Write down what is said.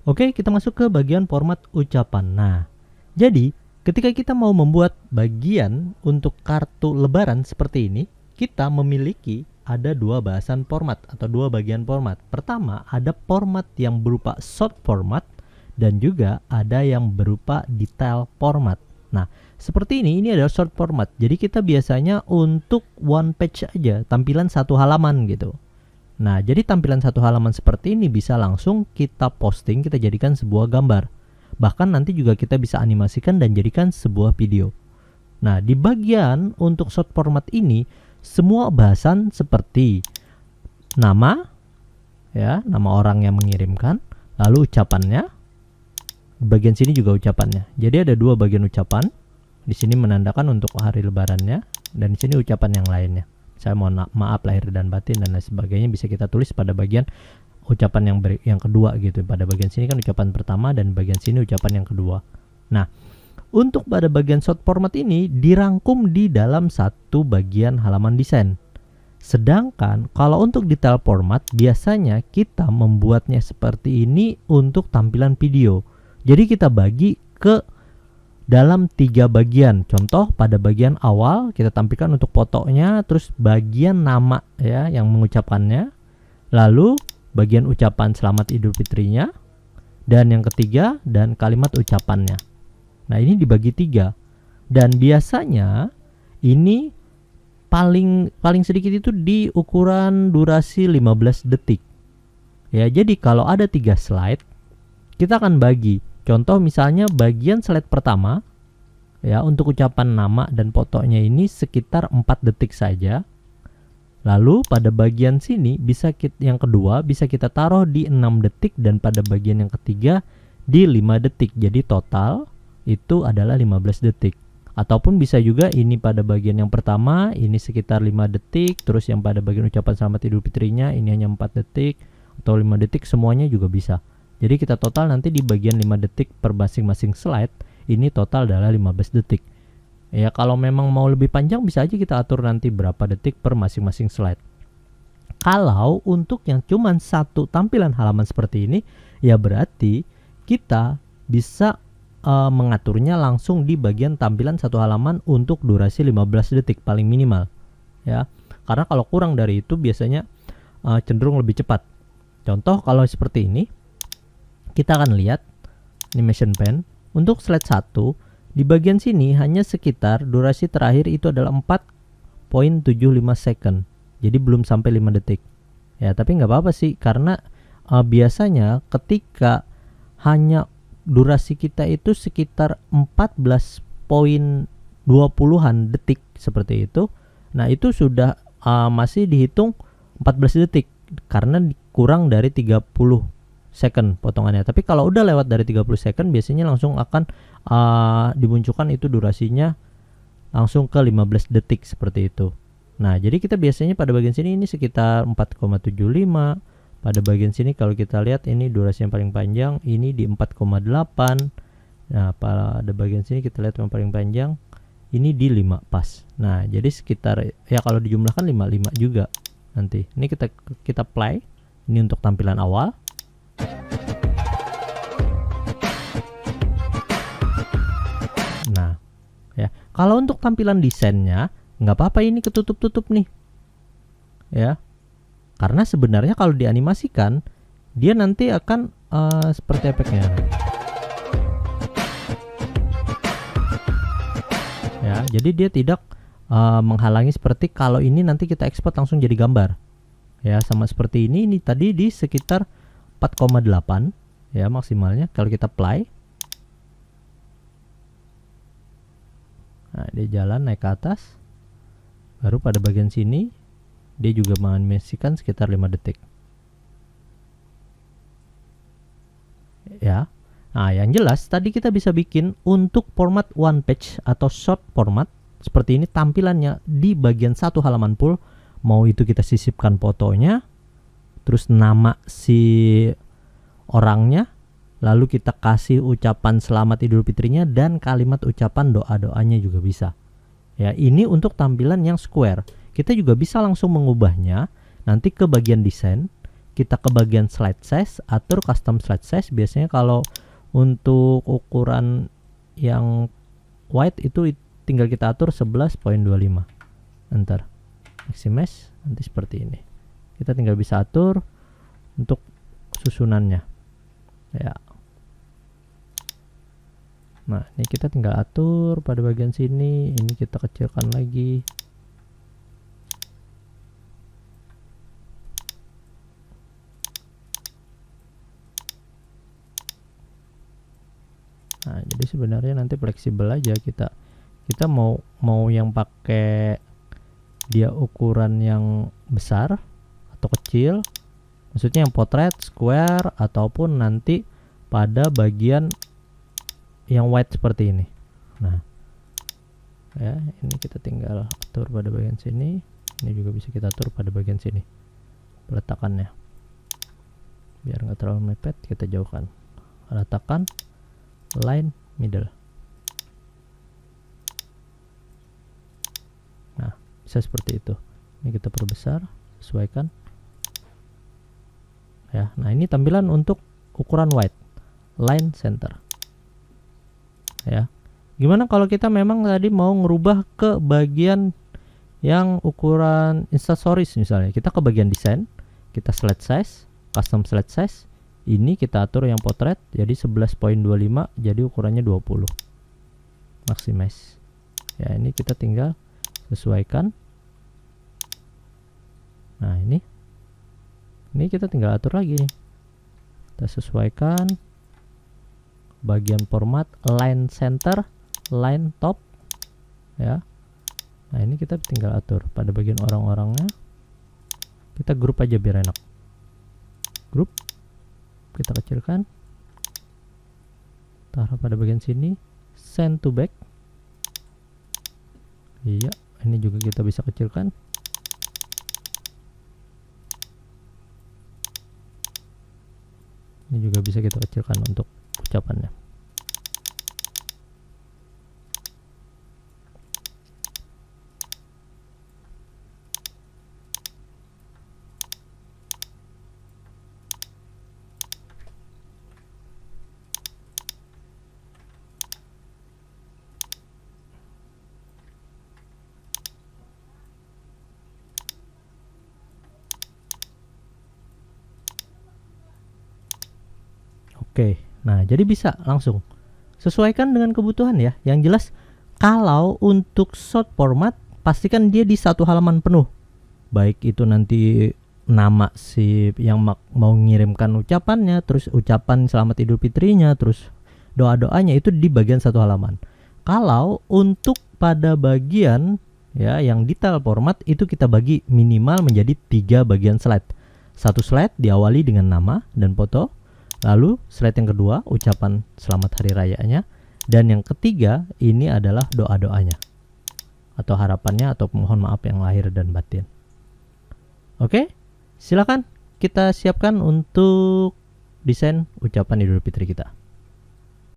Oke, kita masuk ke bagian format ucapan. Nah, jadi ketika kita mau membuat bagian untuk kartu lebaran seperti ini, kita memiliki ada dua bahasan format atau dua bagian format. Pertama, ada format yang berupa short format dan juga ada yang berupa detail format. Nah, seperti ini adalah short format. Jadi kita biasanya untuk one page aja, tampilan satu halaman gitu. Nah, jadi tampilan satu halaman seperti ini bisa langsung kita posting, kita jadikan sebuah gambar. Bahkan nanti juga kita bisa animasikan dan jadikan sebuah video. Nah, di bagian untuk short format ini, semua bahasan seperti nama, ya, nama orang yang mengirimkan, lalu ucapannya. Di bagian sini juga ucapannya. Jadi ada dua bagian ucapan. Di sini menandakan untuk hari lebarannya, dan di sini ucapan yang lainnya. Saya mohon maaf lahir dan batin dan lain sebagainya bisa kita tulis pada bagian ucapan yang kedua gitu. Pada bagian sini kan ucapan pertama dan bagian sini ucapan yang kedua. Nah, untuk pada bagian short format ini dirangkum di dalam satu bagian halaman desain. Sedangkan kalau untuk detail format biasanya kita membuatnya seperti ini untuk tampilan video. Jadi kita bagi ke dalam 3 bagian. Contoh pada bagian awal kita tampilkan untuk fotonya, terus bagian nama ya yang mengucapkannya, lalu bagian ucapan selamat Idul Fitrinya, dan yang ketiga dan kalimat ucapannya. Nah, ini dibagi 3. Dan biasanya ini paling sedikit itu di ukuran durasi 15 detik. Ya, jadi kalau ada 3 slide, kita akan bagi. Contoh misalnya bagian slide pertama ya untuk ucapan nama dan fotonya ini sekitar 4 detik saja. Lalu pada bagian sini yang kedua bisa kita taruh di 6 detik dan pada bagian yang ketiga di 5 detik. Jadi total itu adalah 15 detik. Ataupun bisa juga ini pada bagian yang pertama ini sekitar 5 detik, terus yang pada bagian ucapan selamat Idul Fitrinya ini hanya 4 detik atau 5 detik, semuanya juga bisa. Jadi kita total nanti di bagian 5 detik per masing-masing slide, ini total adalah 15 detik. Ya, kalau memang mau lebih panjang bisa aja kita atur nanti berapa detik per masing-masing slide. Kalau untuk yang cuman satu tampilan halaman seperti ini, ya berarti kita bisa mengaturnya langsung di bagian tampilan satu halaman untuk durasi 15 detik paling minimal. Ya, karena kalau kurang dari itu biasanya cenderung lebih cepat. Contoh kalau seperti ini, kita akan lihat animation pen untuk slide 1 di bagian sini hanya sekitar durasi terakhir itu adalah 4.75 second. Jadi belum sampai 5 detik. Ya, tapi nggak apa-apa sih karena biasanya ketika hanya durasi kita itu sekitar 14.20-an detik seperti itu. Nah, itu sudah masih dihitung 14 detik karena kurang dari 30 second potongannya. Tapi kalau udah lewat dari 30 second biasanya langsung akan dimunculkan itu durasinya langsung ke 15 detik seperti itu. Nah, jadi kita biasanya pada bagian sini ini sekitar 4.75. Pada bagian sini kalau kita lihat ini durasi yang paling panjang ini di 4.8. Nah, pada bagian sini kita lihat yang paling panjang ini di 5 pas. Nah, jadi sekitar ya kalau dijumlahkan 55 juga nanti. Ini kita play. Ini untuk tampilan awal. Nah, ya kalau untuk tampilan desainnya nggak apa-apa ini ketutup-tutup nih, ya karena sebenarnya kalau dianimasikan dia nanti akan seperti efeknya. Ya, jadi dia tidak menghalangi seperti kalau ini nanti kita ekspor langsung jadi gambar. Ya, sama seperti ini tadi di sekitar 4.8 ya maksimalnya kalau kita play. Nah, dia jalan naik ke atas. Baru pada bagian sini dia juga menganimasikan sekitar 5 detik. Ya. Nah, yang jelas tadi kita bisa bikin untuk format one page atau short format seperti ini tampilannya di bagian satu halaman full. Mau itu kita sisipkan fotonya, terus nama si orangnya, lalu kita kasih ucapan selamat Idul Fitrinya dan kalimat ucapan doa-doanya juga bisa. Ya, ini untuk tampilan yang square. Kita juga bisa langsung mengubahnya nanti ke bagian desain. kita ke bagian slide size, atur custom slide size. Biasanya kalau untuk ukuran yang white itu tinggal kita atur 11.25. Enter, maximize, nanti seperti ini. Kita tinggal bisa atur untuk susunannya ya. Nah, ini kita tinggal atur pada bagian sini, ini kita kecilkan lagi. Nah, jadi sebenarnya nanti fleksibel aja, kita mau yang pakai dia ukuran yang besar atau kecil, maksudnya yang potret, square, ataupun nanti pada bagian yang white seperti ini. Nah ya, ini kita tinggal atur pada bagian sini, ini juga bisa kita atur pada bagian sini peletakannya biar nggak terlalu mepet. Kita jauhkan, letakkan line middle. Nah, bisa seperti itu. Ini kita perbesar, sesuaikan ya. Nah, ini tampilan untuk ukuran white, line center ya. Gimana kalau kita memang tadi mau ngerubah ke bagian yang ukuran instastories misalnya? Kita ke bagian desain, kita slide size, custom slide size. Ini kita atur yang potret jadi 11.25, jadi ukurannya 20. Maximize. Ya, ini kita tinggal sesuaikan. Nah, ini kita tinggal atur lagi nih. Kita sesuaikan bagian format, line center, line top ya. Nah, ini kita tinggal atur pada bagian orang-orangnya. Kita grup aja biar enak. Grup, kita kecilkan, taruh pada bagian sini, send to back. Iya, ini juga kita bisa kecilkan. Ini juga bisa kita kecilkan untuk ucapannya. Oke, nah jadi bisa langsung sesuaikan dengan kebutuhan ya. Yang jelas kalau untuk short format pastikan dia di satu halaman penuh. Baik itu nanti nama si yang mau ngirimkan ucapannya, terus ucapan selamat Idul Fitrinya, terus doa-doanya itu di bagian satu halaman. Kalau untuk pada bagian ya yang detail format itu kita bagi minimal menjadi 3 bagian slide. Satu slide diawali dengan nama dan foto. Lalu slide yang kedua ucapan selamat hari rayanya, dan yang ketiga ini adalah doa-doanya atau harapannya atau mohon maaf yang lahir dan batin. Oke, silakan kita siapkan untuk desain ucapan Idul Fitri kita.